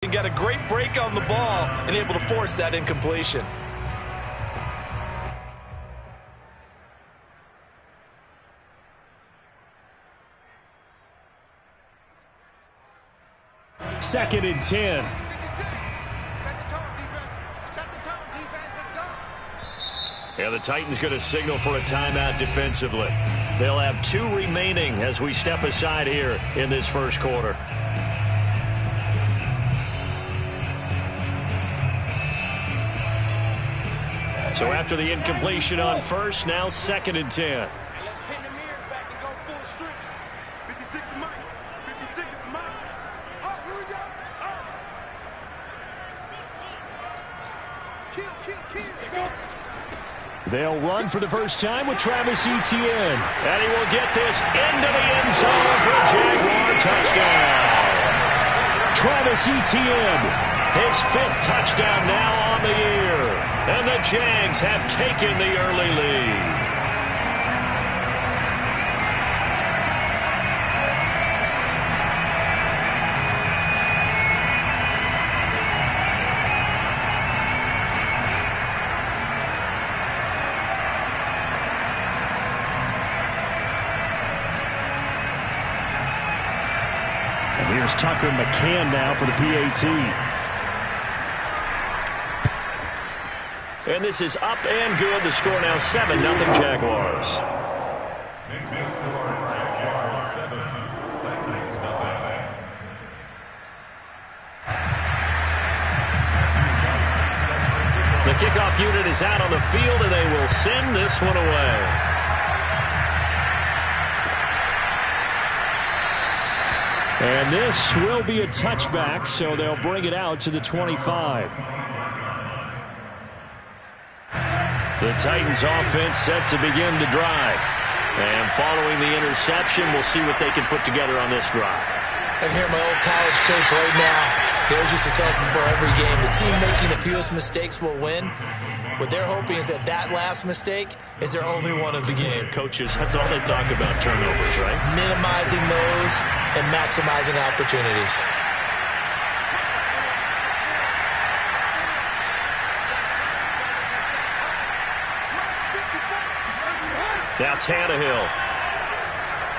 And got a great break on the ball and able to force that incompletion. Second and 10. Yeah, the Titans going to signal for a timeout defensively. They'll have 2 remaining as we step aside here in this first quarter. So after the incompletion on first, now second and 10. They'll run for the first time with Travis Etienne. And he will get this into the end zone for a Jaguar touchdown. Travis Etienne, his 5th touchdown now on the year. And the Jags have taken the early lead. And here's Tucker McCann now for the PAT. And this is up and good. The score now 7-0 Jaguars. The kickoff unit is out on the field, and they will send this one away. And this will be a touchback, so they'll bring it out to the 25. The Titans offense set to begin the drive. And following the interception, we'll see what they can put together on this drive. I can hear my old college coach right now. He always used to tell us before every game, the team making the fewest mistakes will win. What they're hoping is that that last mistake is their only one of the game. Coaches, that's all they talk about, turnovers, right? Minimizing those and maximizing opportunities. Now Tannehill,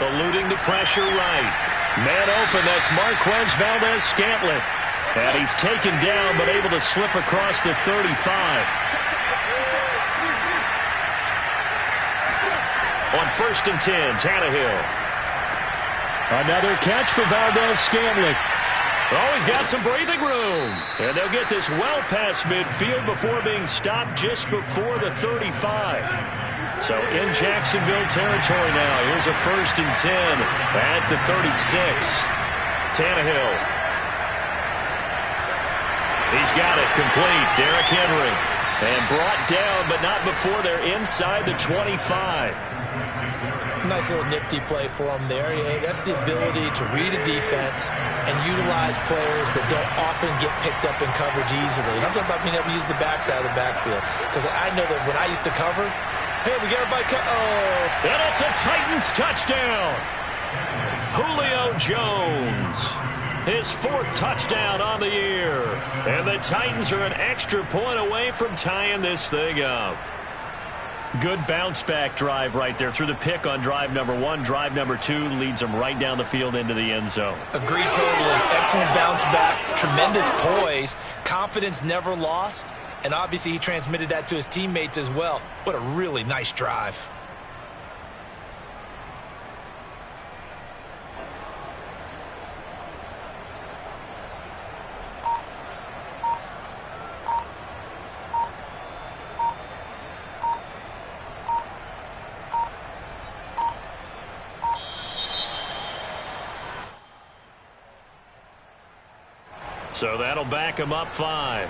eluding the pressure right. Man open, that's Marquez Valdez-Scantling. And he's taken down, but able to slip across the 35. On 1st and 10, Tannehill. Another catch for Valdez-Scantling. Oh, he's got some breathing room. And they'll get this well past midfield before being stopped just before the 35. So in Jacksonville territory now. Here's a 1st and 10 at the 36. Tannehill. He's got it complete. Derrick Henry. And brought down, but not before they're inside the 25. Nice little nifty play for him there. Yeah, that's the ability to read a defense and utilize players that don't often get picked up in coverage easily. And I'm talking about being able to use the backside of the backfield. Because I know that when I used to cover, hey, we got everybody oh. And it's a Titans touchdown. Julio Jones. His 4th touchdown on the year. And the Titans are an extra point away from tying this thing up. Good bounce-back drive right there through the pick on drive number 1. Drive number 2 leads them right down the field into the end zone. Agreed totally. Excellent bounce-back. Tremendous poise. Confidence never lost. And obviously he transmitted that to his teammates as well. What a really nice drive. So that'll back him up 5.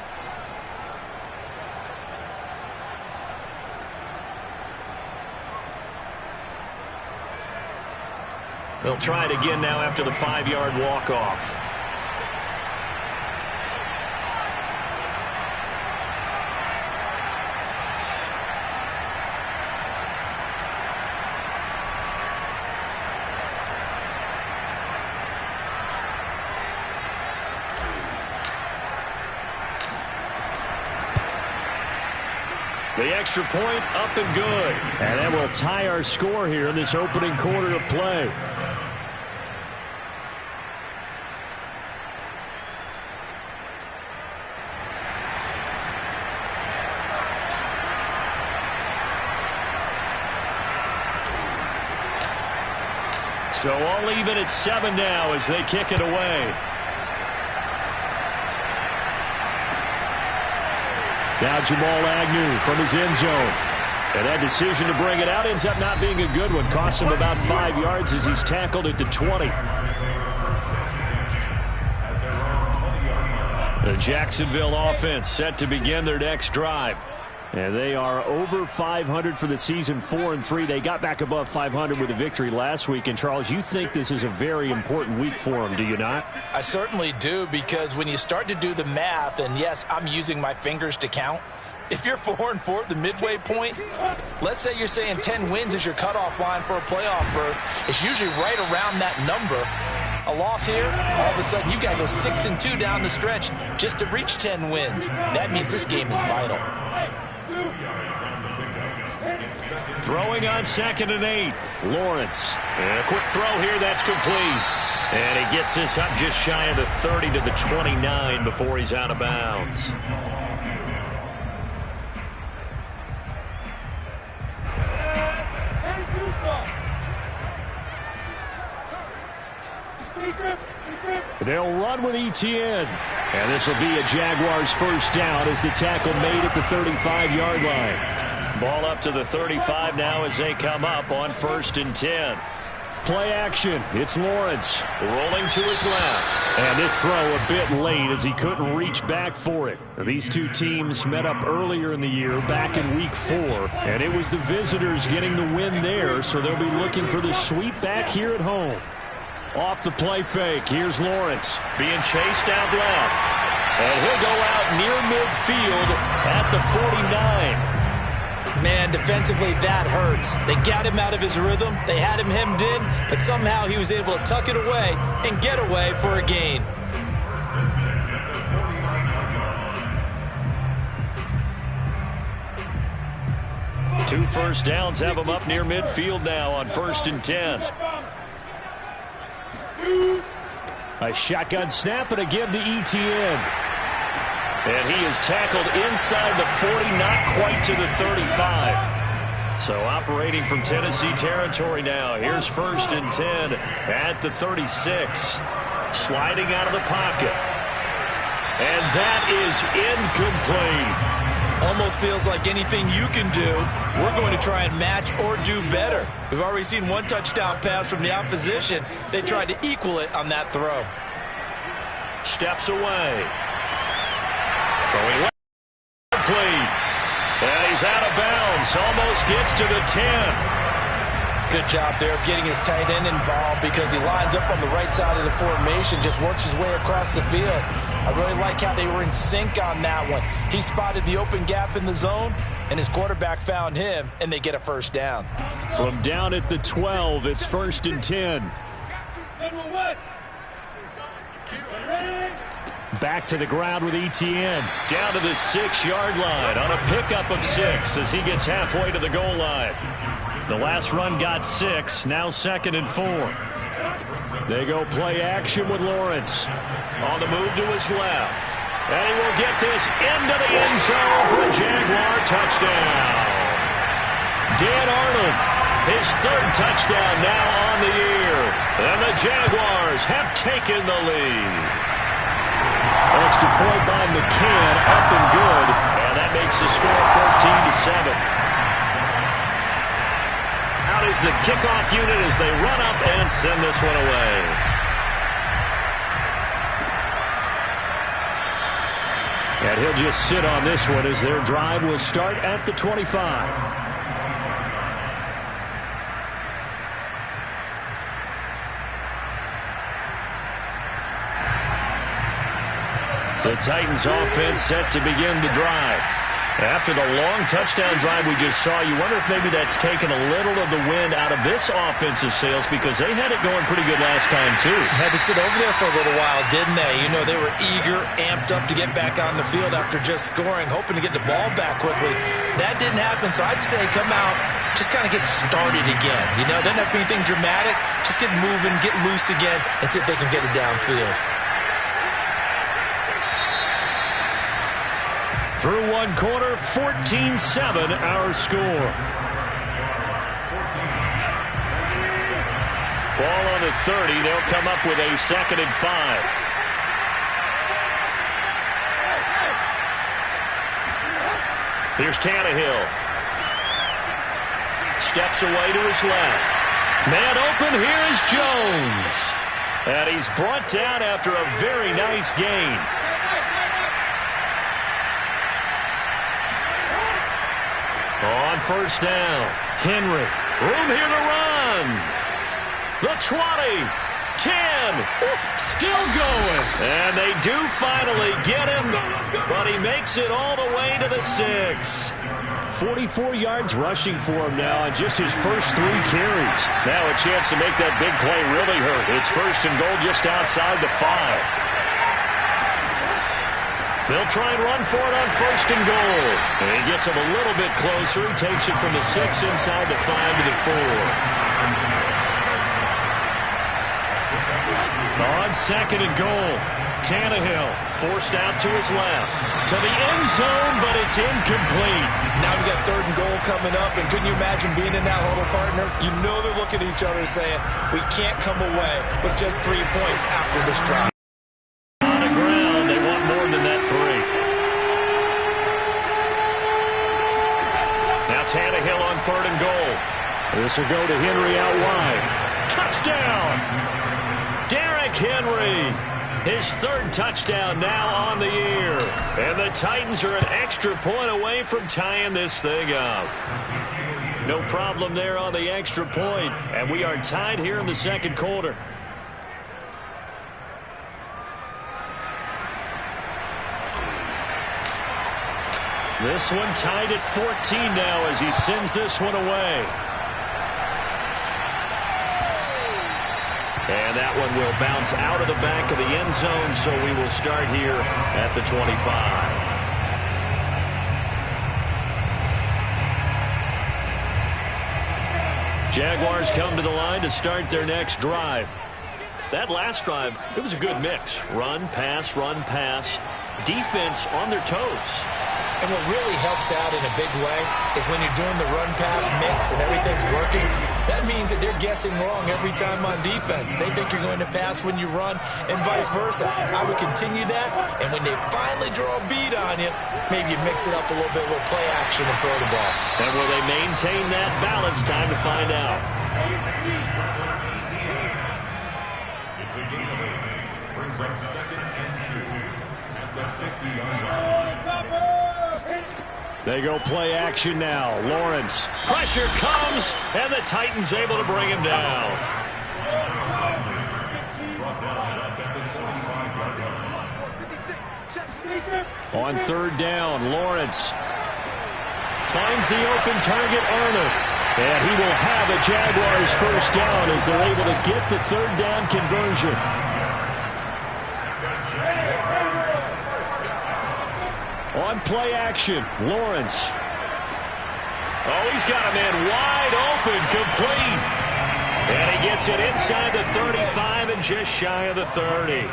They'll try it again now after the 5-yard walk-off. The extra point up and good. And that will tie our score here in this opening quarter of play. So all even at 7 now as they kick it away. Now Jamal Agnew from his end zone. And that decision to bring it out ends up not being a good one. Cost him about 5 yards as he's tackled at the 20. The Jacksonville offense set to begin their next drive. And they are over 500 for the season, 4-3. They got back above 500 with a victory last week. And, Charles, you think this is a very important week for them, do you not? I certainly do, because when you start to do the math, and yes, I'm using my fingers to count. If you're 4-4 at the midway point, let's say you're saying 10 wins is your cutoff line for a playoff berth. It's usually right around that number. A loss here, all of a sudden you've got to go 6-2 down the stretch just to reach 10 wins. That means this game is vital. Throwing on 2nd and 8. Lawrence. And a quick throw here, that's complete. And he gets this up just shy of the 30 to the 29 before he's out of bounds. They'll run with ETN. And this will be a Jaguars first down as the tackle made at the 35-yard line. Ball up to the 35 now as they come up on 1st and 10. Play action. It's Lawrence. Rolling to his left. And this throw a bit late as he couldn't reach back for it. These two teams met up earlier in the year back in week 4. And it was the visitors getting the win there, so they'll be looking for the sweep back here at home. Off the play fake. Here's Lawrence. Being chased out left. And he'll go out near midfield at the 49. Man, defensively, that hurts. They got him out of his rhythm. They had him hemmed in, but somehow he was able to tuck it away and get away for a gain. Two first downs have him up near midfield now on 1st and 10. A shotgun snap and again to ETN. And he is tackled inside the 40, not quite to the 35. So operating from Tennessee territory now. Here's 1st and 10 at the 36. Sliding out of the pocket. And that is incomplete. Almost feels like anything you can do, we're going to try and match or do better. We've already seen one touchdown pass from the opposition. They tried to equal it on that throw. Steps away. Throwing left, complete. And he's out of bounds. Almost gets to the 10. Good job there of getting his tight end involved, because he lines up on the right side of the formation, just works his way across the field. I really like how they were in sync on that one. He spotted the open gap in the zone, and his quarterback found him, and they get a first down. From down at the 12, it's 1st and 10. Back to the ground with ETN. Down to the 6-yard line on a pickup of 6 as he gets halfway to the goal line. The last run got 6, now 2nd and 4. They go play action with Lawrence. On the move to his left. And he will get this into the end zone for a Jaguar touchdown. Dan Arnold, his 3rd touchdown now on the year. And the Jaguars have taken the lead. Extra point by McCann, up and good. And that makes the score 14-7. Out is the kickoff unit as they run up and send this one away. And he'll just sit on this one as their drive will start at the 25. The Titans offense set to begin the drive. After the long touchdown drive we just saw, you wonder if maybe that's taken a little of the wind out of this offensive sails, because they had it going pretty good last time, too. Had to sit over there for a little while, didn't they? You know, they were eager, amped up to get back on the field after just scoring, hoping to get the ball back quickly. That didn't happen, so I'd say come out, just kind of get started again. You know, doesn't have to be anything dramatic. Just get moving, get loose again, and see if they can get it downfield. Through one quarter, 14-7 our score. Ball on the 30. They'll come up with a 2nd and 5. Here's Tannehill. Steps away to his left. Man open, here is Jones. And he's brought down after a very nice gain. On first down, Henry. Room here to run. The 20, 10, still going. And they do finally get him, but he makes it all the way to the 6. 44 yards rushing for him now on just his first 3 carries. Now a chance to make that big play really hurt. It's 1st and goal just outside the 5. They'll try and run for it on 1st and goal. And he gets him a little bit closer. He takes it from the 6 inside the 5 to the 4. On 2nd and goal, Tannehill forced out to his left. To the end zone, but it's incomplete. Now we got 3rd and goal coming up, and couldn't you imagine being in that huddle, partner? You know they're looking at each other saying, we can't come away with just 3 points after this drive. Tannehill on 3rd and goal. This will go to Henry out wide. Touchdown! Derrick Henry. His 3rd touchdown now on the year. And the Titans are an extra point away from tying this thing up. No problem there on the extra point. And we are tied here in the 2nd quarter. This one tied at 14 now as he sends this one away. And that one will bounce out of the back of the end zone, so we will start here at the 25. Jaguars come to the line to start their next drive. That last drive, it was a good mix. Run, pass, defense on their toes. And what really helps out in a big way is when you're doing the run-pass mix and everything's working, that means that they're guessing wrong every time on defense. They think you're going to pass when you run and vice versa. I would continue that, and when they finally draw a beat on you, maybe you mix it up a little bit, a little play action and throw the ball. And will they maintain that balance? Time to find out. It's a gain of 8. Brings up 2nd and 2 at the 50-yard line. They go play action now. Lawrence. Pressure comes, and the Titans able to bring him down. On 3rd down, Lawrence finds the open target, Arnold. And he will have a Jaguars 1st down as they're able to get the 3rd down conversion. On play action, Lawrence. Oh, he's got a man wide open, complete. And he gets it inside the 35 and just shy of the 30.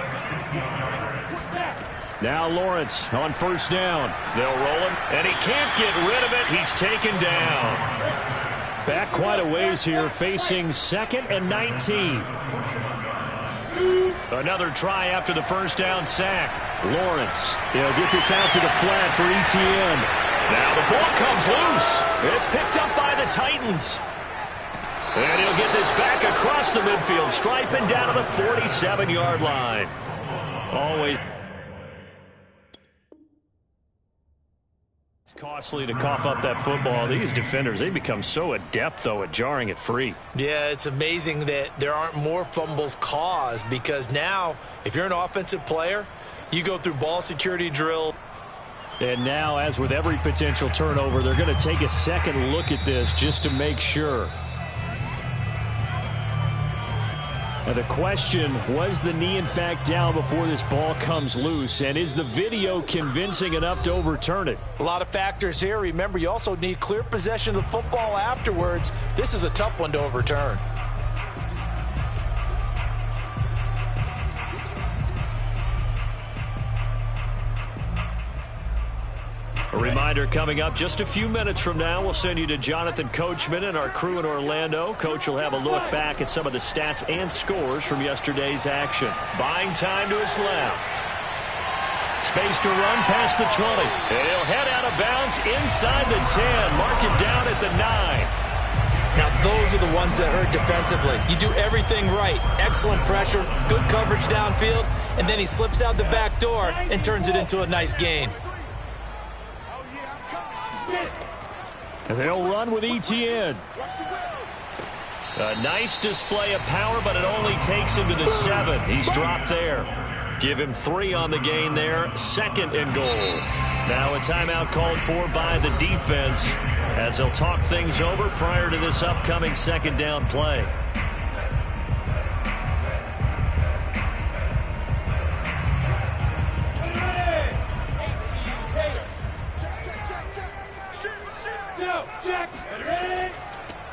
Now Lawrence on 1st down. They'll roll him, and he can't get rid of it. He's taken down. Back quite a ways here, facing 2nd and 19. Another try after the 1st down sack. Lawrence, he'll get this out to the flat for ETN. Now the ball comes loose. It's picked up by the Titans. And he'll get this back across the midfield, striping down to the 47-yard line. Always costly to cough up that football. These defenders, they become so adept, though, at jarring it free. Yeah, it's amazing that there aren't more fumbles caused, because now, if you're an offensive player, you go through ball security drill, And now, as with every potential turnover, they're going to take a second look at this just to make sure. Now the question, was the knee in fact down before this ball comes loose? And is the video convincing enough to overturn it? A lot of factors here. Remember, you also need clear possession of the football afterwards. This is a tough one to overturn. A reminder coming up just a few minutes from now, we'll send you to Jonathan Coachman and our crew in Orlando. Coach will have a look back at some of the stats and scores from yesterday's action. Buying time to his left. Space to run past the 20. He'll head out of bounds inside the 10. Mark it down at the 9. Now, those are the ones that hurt defensively. You do everything right. Excellent pressure, good coverage downfield, and then he slips out the back door and turns it into a nice gain. And they'll run with ETN. A nice display of power, but it only takes him to the 7. He's dropped there. Give him 3 on the gain there. 2nd and goal. Now a timeout called for by the defense as they'll talk things over prior to this upcoming 2nd down play.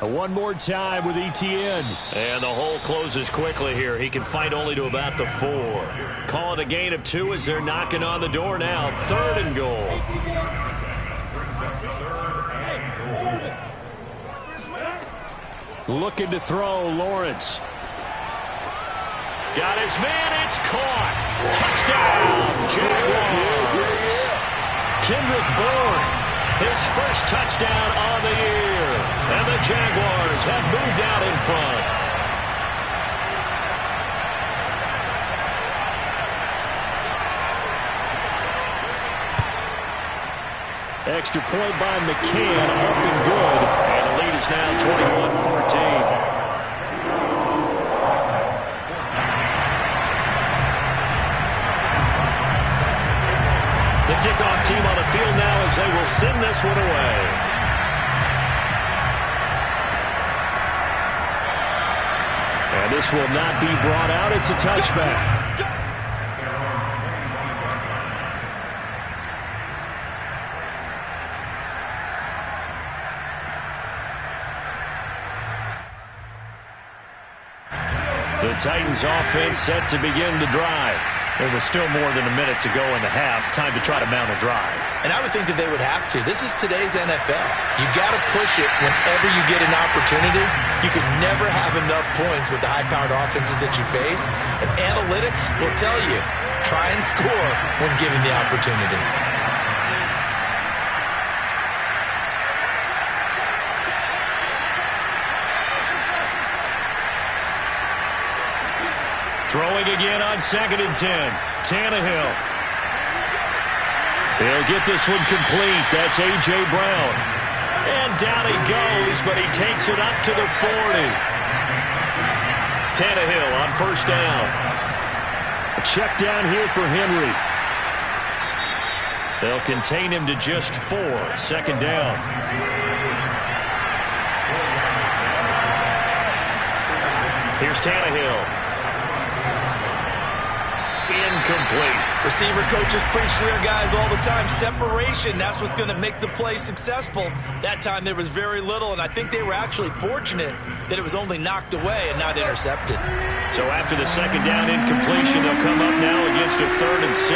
One more time with ETN. And the hole closes quickly here. He can fight only to about the 4. Call it a gain of 2 as they're knocking on the door now. 3rd and goal. Looking to throw, Lawrence. Got his man, it's caught. Touchdown, Jaguars. Kendrick Bourne, his first touchdown on the year. And the Jaguars have moved out in front. Extra point by McCann, up and good. And the lead is now 21-14. The kickoff team on the field now as they will send this one away. And this will not be brought out. It's a touchback. The Titans offense set to begin the drive. There was still more than a minute to go in the half. Time to try to mount a drive. And I would think that they would have to. This is today's NFL. You got to push it whenever you get an opportunity. You can never have enough points with the high-powered offenses that you face. And analytics will tell you, try and score when given the opportunity. Throwing again on 2nd and 10. Tannehill. He'll get this one complete. That's A.J. Brown. And down he goes, but he takes it up to the 40. Tannehill on 1st down. A check down here for Henry. They'll contain him to just 4. 2nd down. Here's Tannehill. Incomplete. Receiver coaches preach to their guys all the time. Separation, that's what's going to make the play successful. That time there was very little, and I think they were actually fortunate that it was only knocked away and not intercepted. So after the 2nd down incompletion, they'll come up now against a 3rd and 6.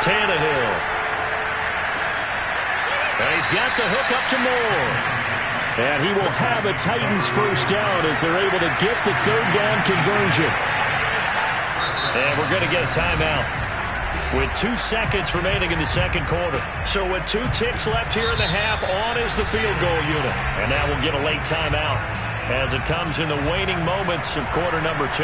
Tannehill. And he's got the hook up to Moore. And he will have a Titans 1st down as they're able to get the 3rd down conversion. And we're going to get a timeout with 2 seconds remaining in the 2nd quarter. So with 2 ticks left here in the half, on is the field goal unit. And now we'll get a late timeout as it comes in the waning moments of quarter number 2.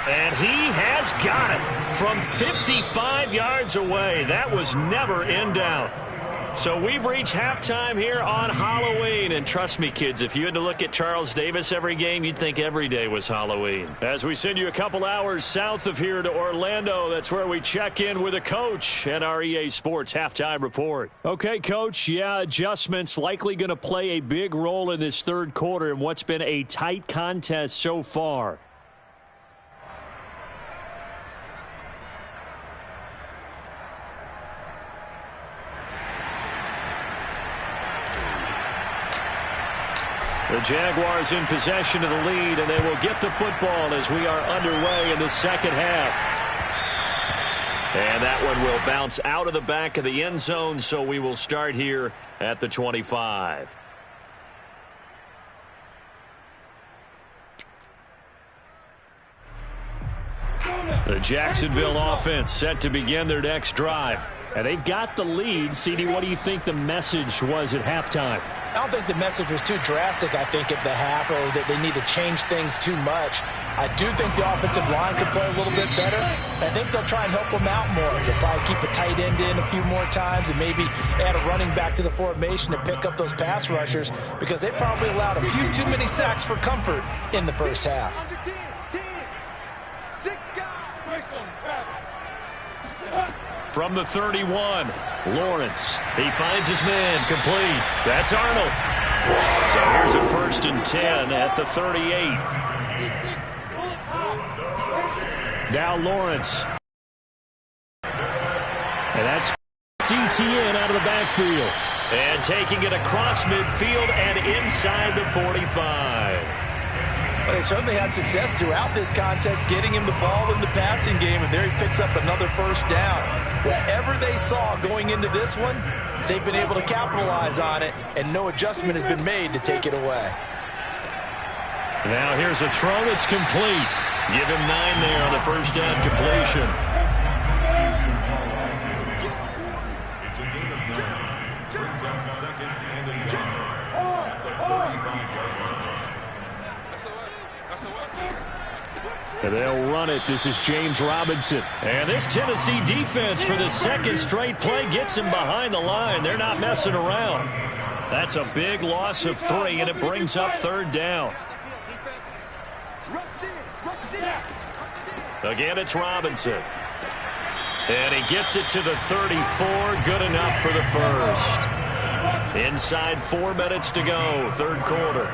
And he has got it from 55 yards away. That was never in doubt. So we've reached halftime here on Halloween. And trust me, kids, if you had to look at Charles Davis every game, you'd think every day was Halloween. As we send you a couple hours south of here to Orlando, that's where we check in with a coach at our EA Sports Halftime Report. Okay, Coach, yeah, adjustments likely going to play a big role in this third quarter in what's been a tight contest so far. The Jaguars in possession of the lead, and they will get the football as we are underway in the second half. And that one will bounce out of the back of the end zone, so we will start here at the 25. The Jacksonville offense set to begin their next drive. And they've got the lead. CD, what do you think the message was at halftime? I don't think the message was too drastic, I think, at the half, or that they need to change things too much. I do think the offensive line could play a little bit better. I think they'll try and help them out more. They'll probably keep a tight end in a few more times and maybe add a running back to the formation to pick up those pass rushers, because they probably allowed a few too many sacks for comfort in the first half. From the 31, Lawrence. He finds his man, complete. That's Arnold. So here's a 1st and 10 at the 38. Now Lawrence. And that's TTN out of the backfield. And taking it across midfield and inside the 45. But they certainly had success throughout this contest, getting him the ball in the passing game, and there he picks up another first down. Whatever they saw going into this one, they've been able to capitalize on it, and no adjustment has been made to take it away. Now here's a throw that's complete. Give him 9 there on the first down completion. It's a gain of 9. Brings up 2nd and 11 at the 45-yard line. And they'll run it. This is James Robinson. And this Tennessee defense for the second straight play gets him behind the line. They're not messing around. That's a big loss of 3, and it brings up 3rd down. Again, it's Robinson. And he gets it to the 34. Good enough for the first. Inside 4 minutes to go, third quarter.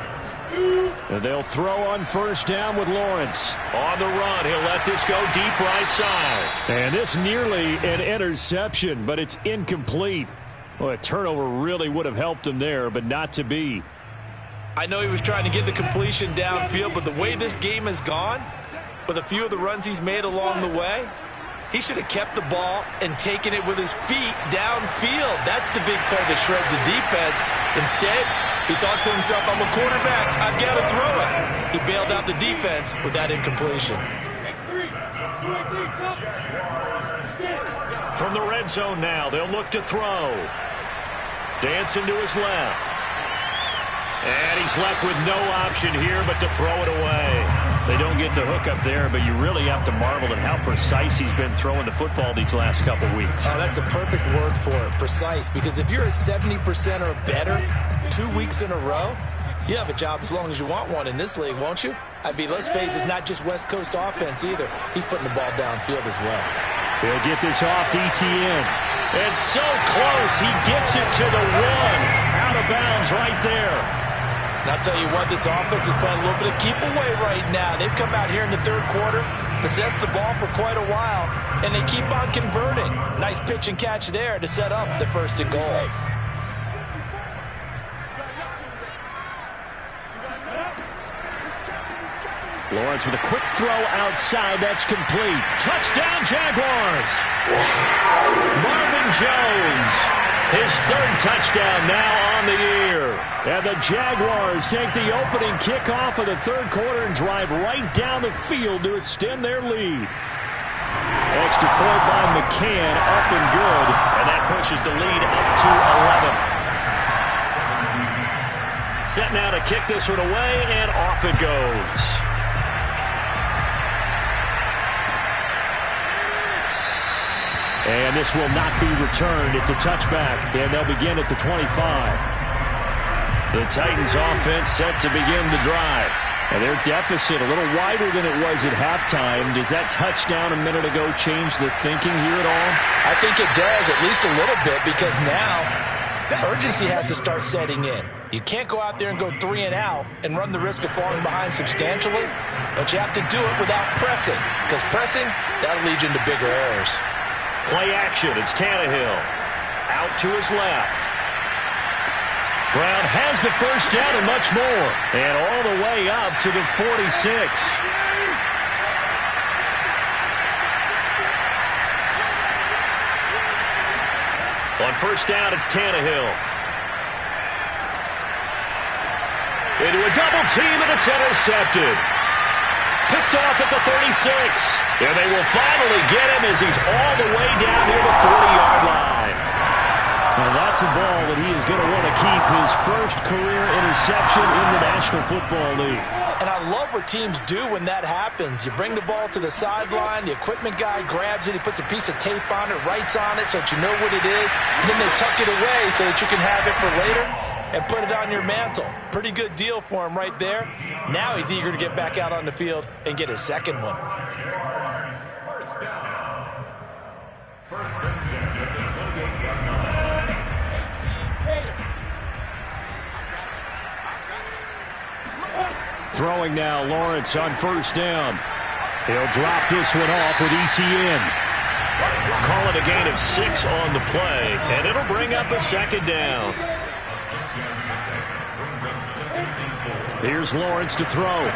And they'll throw on first down with Lawrence. On the run, he'll let this go deep right side. And this nearly an interception, but it's incomplete. Well, a turnover really would have helped him there, but not to be. I know he was trying to get the completion downfield, but the way this game has gone, with a few of the runs he's made along the way, he should have kept the ball and taken it with his feet downfield. That's the big play that shreds the defense. Instead, he thought to himself, I'm a quarterback, I've got to throw it. He bailed out the defense with that incompletion. From the red zone now, they'll look to throw. Dancing to his left. And he's left with no option here but to throw it away. They don't get the hook up there, but you really have to marvel at how precise he's been throwing the football these last couple weeks. Oh, that's the perfect word for it, precise. Because if you're at 70% or better 2 weeks in a row, you have a job as long as you want one in this league, won't you? I mean, let's face it, it's not just West Coast offense either. He's putting the ball downfield as well. He'll get this off to ETN. And so close, he gets it to the 1. Out of bounds right there. And I'll tell you what, this offense is playing a little bit of keep away right now. They've come out here in the third quarter, possessed the ball for quite a while, and they keep on converting. Nice pitch and catch there to set up the 1st and goal. Lawrence with a quick throw outside. That's complete. Touchdown, Jaguars. Marvin Jones, his 3rd touchdown now on the year. And the Jaguars take the opening kickoff of the third quarter and drive right down the field to extend their lead. Extra point by McCann, up and good. And that pushes the lead up to 11. Set now to kick this one away, and off it goes. And this will not be returned. It's a touchback, and they'll begin at the 25. The Titans offense set to begin the drive. And their deficit a little wider than it was at halftime. Does that touchdown a minute ago change the thinking here at all? I think it does, at least a little bit, because now urgency has to start setting in. You can't go out there and go 3 and out and run the risk of falling behind substantially, but you have to do it without pressing, because pressing, that'll lead you into bigger errors. Play action. It's Tannehill. Out to his left. Brown has the first down and much more. And all the way up to the 46. On first down, it's Tannehill. Into a double team, and it's intercepted. Picked off at the 36. And they will finally get him as he's all the way down near the 40-yard line. Well, that's a ball that he is going to want to keep, his first career interception in the National Football League. And I love what teams do when that happens. You bring the ball to the sideline, the equipment guy grabs it, he puts a piece of tape on it, writes on it so that you know what it is, and then they tuck it away so that you can have it for later and put it on your mantle. Pretty good deal for him right there. Now he's eager to get back out on the field and get his second one. First down. First and 10 at the 28-yard line. Throwing now, Lawrence on first down. He'll drop this one off with ETN. Call it a gain of 6 on the play, and it'll bring up a second down. Here's Lawrence to throw.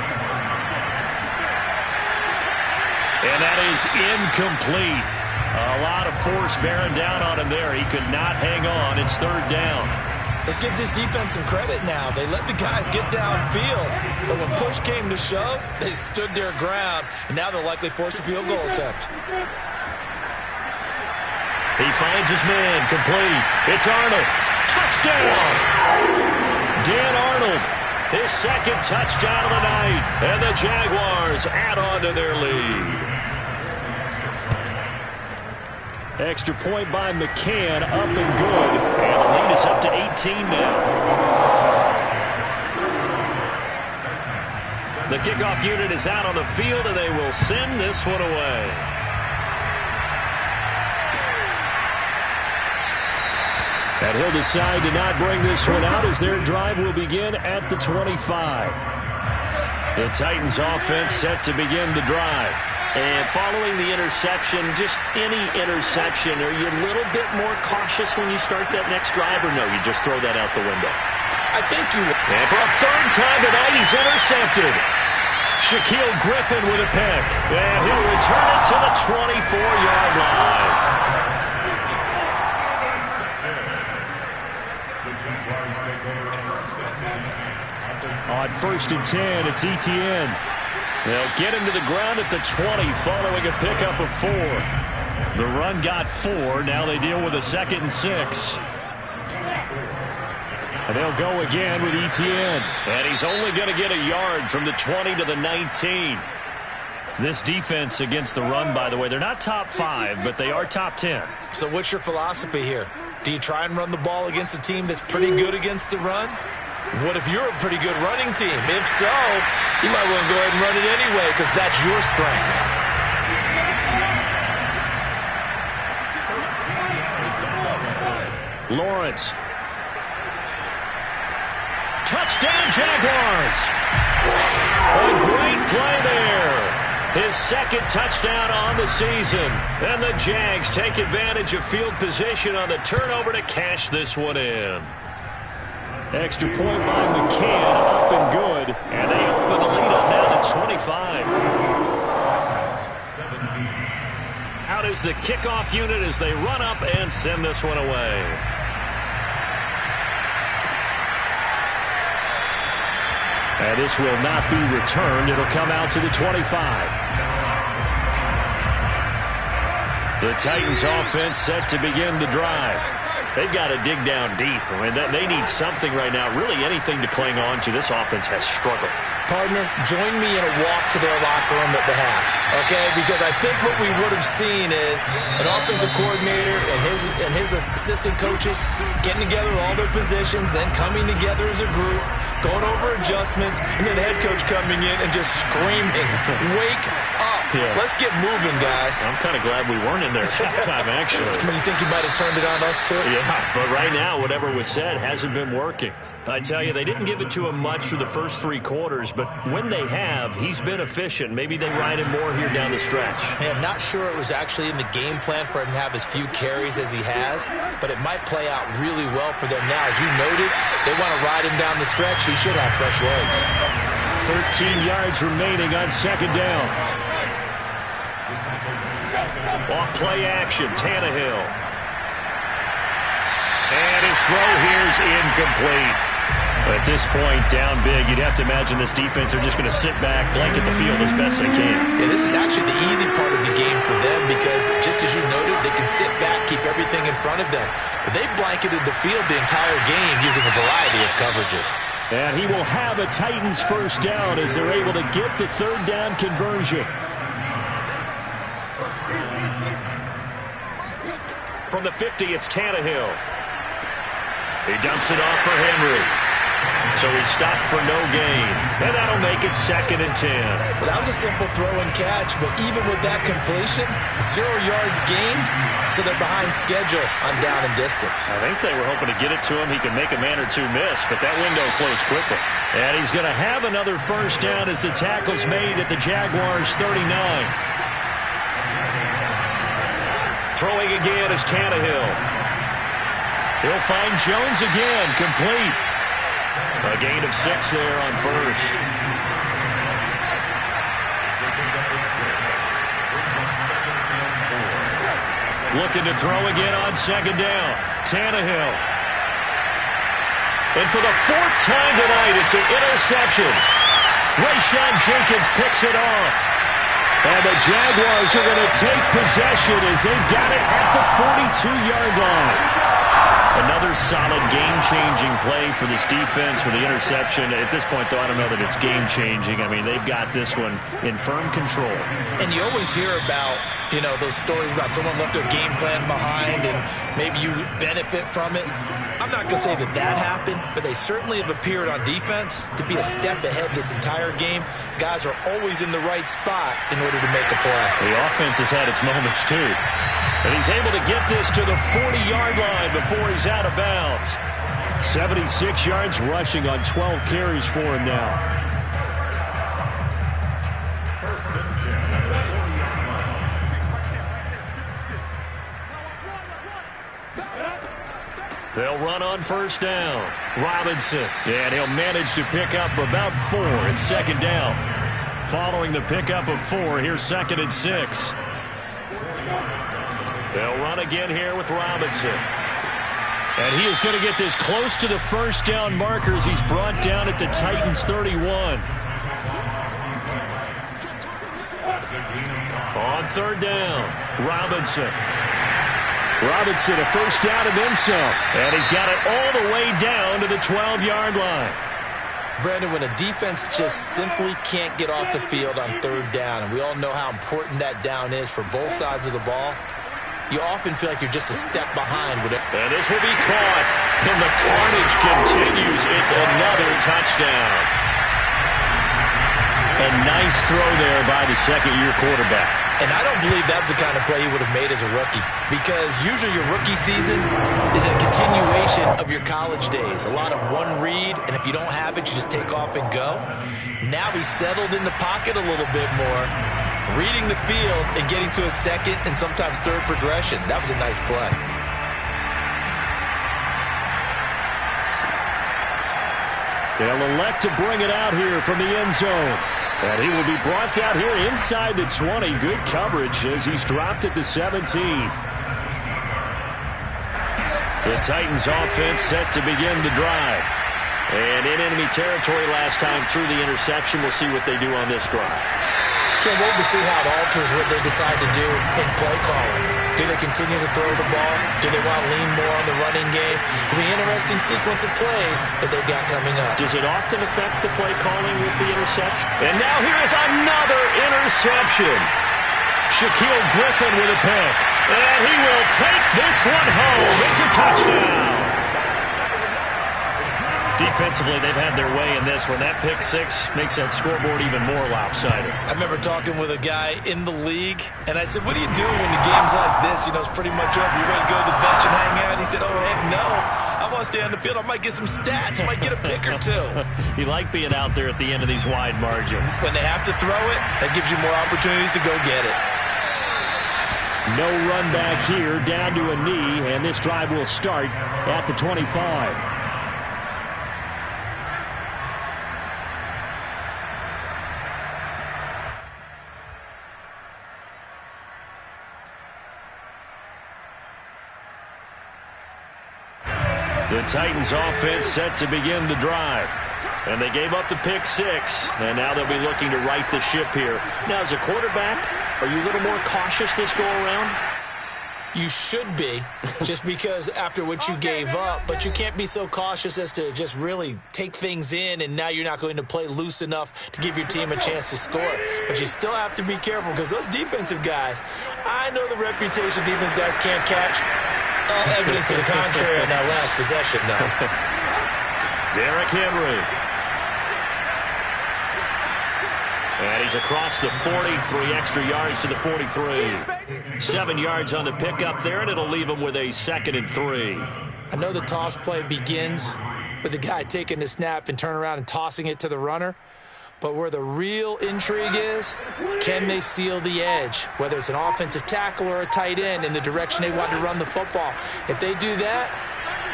And that is incomplete. A lot of force bearing down on him there. He could not hang on. It's third down. Let's give this defense some credit now. They let the guys get downfield, but when push came to shove, they stood their ground, and now they'll likely force a field goal attempt. He finds his man, complete. It's Arnold. Touchdown! Dan Arnold, his second touchdown of the night, and the Jaguars add on to their lead. Extra point by McCann, up and good. And the lead is up to 18 now. The kickoff unit is out on the field, and they will send this one away. And he'll decide to not bring this one out as their drive will begin at the 25. The Titans offense set to begin the drive. And following the interception, just any interception, are you a little bit more cautious when you start that next drive, or no, you just throw that out the window? I think you will. And for a third time tonight, he's intercepted. Shaquille Griffin with a pick. And he'll return it to the 24-yard line. On first and 10, it's ETN. They'll get him to the ground at the 20 following a pickup of 4. The run got 4. Now they deal with a 2nd and 6. And they'll go again with ETN. And he's only going to get a yard from the 20 to the 19. This defense against the run, by the way, they're not top 5, but they are top 10. So what's your philosophy here? Do you try and run the ball against a team that's pretty good against the run? What if you're a pretty good running team? If so, you might want to go ahead and run it anyway because that's your strength. Lawrence. Touchdown, Jaguars. A great play there. His second touchdown on the season. And the Jags take advantage of field position on the turnover to cash this one in. Extra point by McCann, up and good. And they open the lead up now to 25. 17. Out is the kickoff unit as they run up and send this one away. And this will not be returned. It'll come out to the 25. The Titans offense set to begin the drive. They've got to dig down deep. I mean, they need something right now, really anything to cling on to. This offense has struggled. Partner, join me in a walk to their locker room at the half, okay? Because I think what we would have seen is an offensive coordinator and his assistant coaches getting together all their positions, then coming together as a group, going over adjustments, and then the head coach coming in and just screaming, "Wake up. Yeah. Let's get moving, guys." I'm kind of glad we weren't in there at that time, actually. You think you might have turned it on us, too? Yeah, but right now, whatever was said hasn't been working. I tell you, they didn't give it to him much for the first 3 quarters, but when they have, he's been efficient. Maybe they ride him more here down the stretch. Hey, I'm not sure it was actually in the game plan for him to have as few carries as he has, but it might play out really well for them now. As you noted, they want to ride him down the stretch. He should have fresh legs. 13 yards remaining on second down. Off play action, Tannehill. And his throw here's incomplete. At this point, down big, you'd have to imagine this defense are just going to sit back, blanket the field as best they can. Yeah, this is actually the easy part of the game for them because, just as you noted, they can sit back, keep everything in front of them. But they blanketed the field the entire game using a variety of coverages. And he will have a Titans first down as they're able to get the third down conversion. From the 50, it's Tannehill. He dumps it off for Henry. So he's stopped for no gain. And that'll make it 2nd and 10. Well, that was a simple throw and catch, but even with that completion, 0 yards gained, so they're behind schedule on down and distance. I think they were hoping to get it to him. He could make a man or two miss, but that window closed quickly. And he's going to have another first down as the tackle's made at the Jaguars' 39. Throwing again is Tannehill. He'll find Jones again, complete. A gain of 6 there on first. Looking to throw again on second down. Tannehill. And for the 4th time tonight, it's an interception. Rayshon Jenkins picks it off. And the Jaguars are going to take possession as they've got it at the 42-yard line. Another solid game-changing play for this defense for the interception. At this point, though, I don't know that it's game-changing. I mean, they've got this one in firm control. And you always hear about, those stories about someone left their game plan behind and maybe you benefit from it. I'm not going to say that happened, but they certainly have appeared on defense to be a step ahead this entire game. Guys are always in the right spot in order to make a play. The offense has had its moments, too. And he's able to get this to the 40-yard line before he's out of bounds. 76 yards rushing on 12 carries for him now. They'll run on first down. Robinson. And he'll manage to pick up about 4 at second down. Following the pickup of 4, here's 2nd and 6. They'll run again here with Robinson. And he is going to get this close to the first down markers. He's brought down at the Titans' 31. On third down, Robinson. Robinson, a first down and then some. And he's got it all the way down to the 12-yard line. Brandon, when a defense just simply can't get off the field on third down, and we all know how important that down is for both sides of the ball, you often feel like you're just a step behind with it. And this will be caught. And the carnage continues. It's another touchdown. A nice throw there by the second-year quarterback. And I don't believe that was the kind of play he would have made as a rookie, because usually your rookie season is a continuation of your college days. A lot of one read, and if you don't have it, you just take off and go. Now he's settled in the pocket a little bit more, reading the field and getting to a second and sometimes third progression. That was a nice play. They'll elect to bring it out here from the end zone. And he will be brought down here inside the 20. Good coverage as he's dropped at the 17. The Titans offense set to begin the drive. And in enemy territory last time through the interception. We'll see what they do on this drive. Can't wait to see how it alters what they decide to do in play calling. Do they continue to throw the ball? Do they want to lean more on the running game? It'll be an interesting sequence of plays that they've got coming up. Does it often affect the play calling with the interception? And now here is another interception. Shaquille Griffin with a pick. And he will take this one home. It's a touchdown. Defensively, they've had their way in this one. That pick six makes that scoreboard even more lopsided. I remember talking with a guy in the league, and I said, what do you do when the game's like this? You know, it's pretty much over. You're ready to go to the bench and hang out? He said, oh, heck no. I want to stay on the field. I might get some stats. Might get a pick or two. You like being out there at the end of these wide margins. When they have to throw it, that gives you more opportunities to go get it. No run back here, down to a knee, and this drive will start at the 25. The Titans offense set to begin the drive. And they gave up the pick six, and now they'll be looking to right the ship here. Now, as a quarterback, are you a little more cautious this go-around? You should be, just because after what you gave up, but you can't be so cautious as to just really take things in, and now you're not going to play loose enough to give your team a chance to score. But you still have to be careful, because those defensive guys, I know the reputation defense guys can't catch. Evidence to the contrary on that last possession, though. Derrick Henry. And he's across the 40, 3 extra yards to the 43. 7 yards on the pickup there, and it'll leave him with a 2nd and 3. I know the toss play begins with the guy taking the snap and turning around and tossing it to the runner. But where the real intrigue is, can they seal the edge, whether it's an offensive tackle or a tight end, in the direction they want to run the football? If they do that,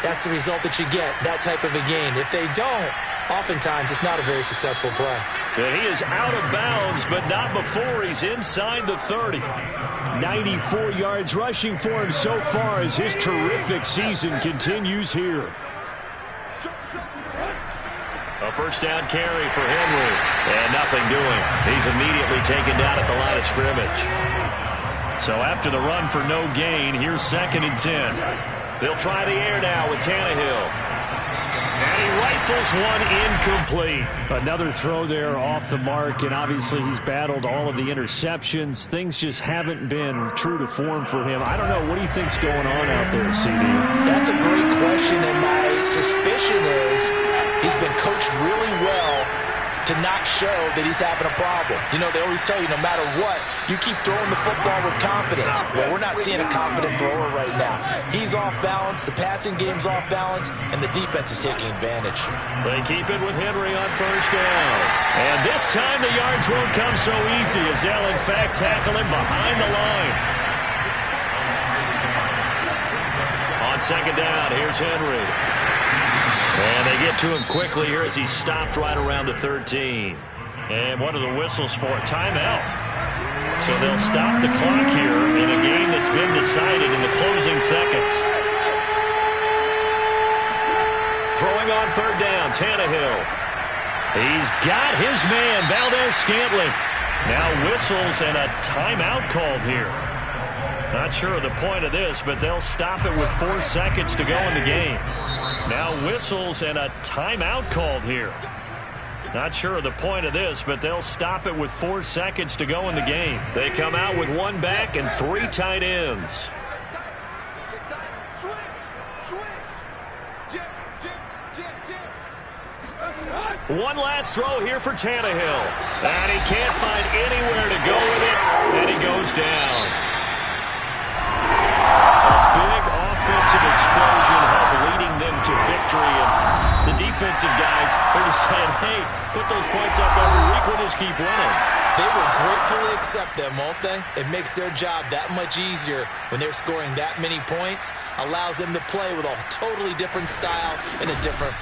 that's the result that you get, that type of a gain. If they don't, oftentimes it's not a very successful play. And he is out of bounds, but not before he's inside the 30. 94 yards rushing for him so far as his terrific season continues here. A first down carry for Henry. And nothing doing. He's immediately taken down at the line of scrimmage. So after the run for no gain, here's 2nd and 10. They'll try the air now with Tannehill. And he rifles one incomplete. Another throw there off the mark, and obviously he's battled all of the interceptions. Things just haven't been true to form for him. I don't know. What do you think's going on out there, CD? That's a great question, and my suspicion is he's been coached really well to not show that he's having a problem. You know, they always tell you no matter what, you keep throwing the football with confidence. Well, we're not seeing a confident thrower right now. He's off balance, the passing game's off balance, and the defense is taking advantage. They keep it with Henry on first down. And this time the yards won't come so easy as they'll in fact tackle him behind the line. On 2nd down, here's Henry. And they get to him quickly here as he's stopped right around the 13. And what are the whistles for? Timeout. So they'll stop the clock here in a game that's been decided in the closing seconds. Throwing on 3rd down, Tannehill. He's got his man, Valdez-Scantling. Now whistles and a timeout called here. Not sure of the point of this, but they'll stop it with 4 seconds to go in the game. Now whistles and a timeout called here. Not sure of the point of this, but they'll stop it with 4 seconds to go in the game. They come out with 1 back and 3 tight ends. One last throw here for Tannehill. And he can't find anywhere to go with it, and he goes down. A big offensive explosion helped leading them to victory. And the defensive guys are just saying, hey, put those points up every week. We'll just keep winning. They will gratefully accept them, won't they? It makes their job that much easier when they're scoring that many points. Allows them to play with a totally different style and a different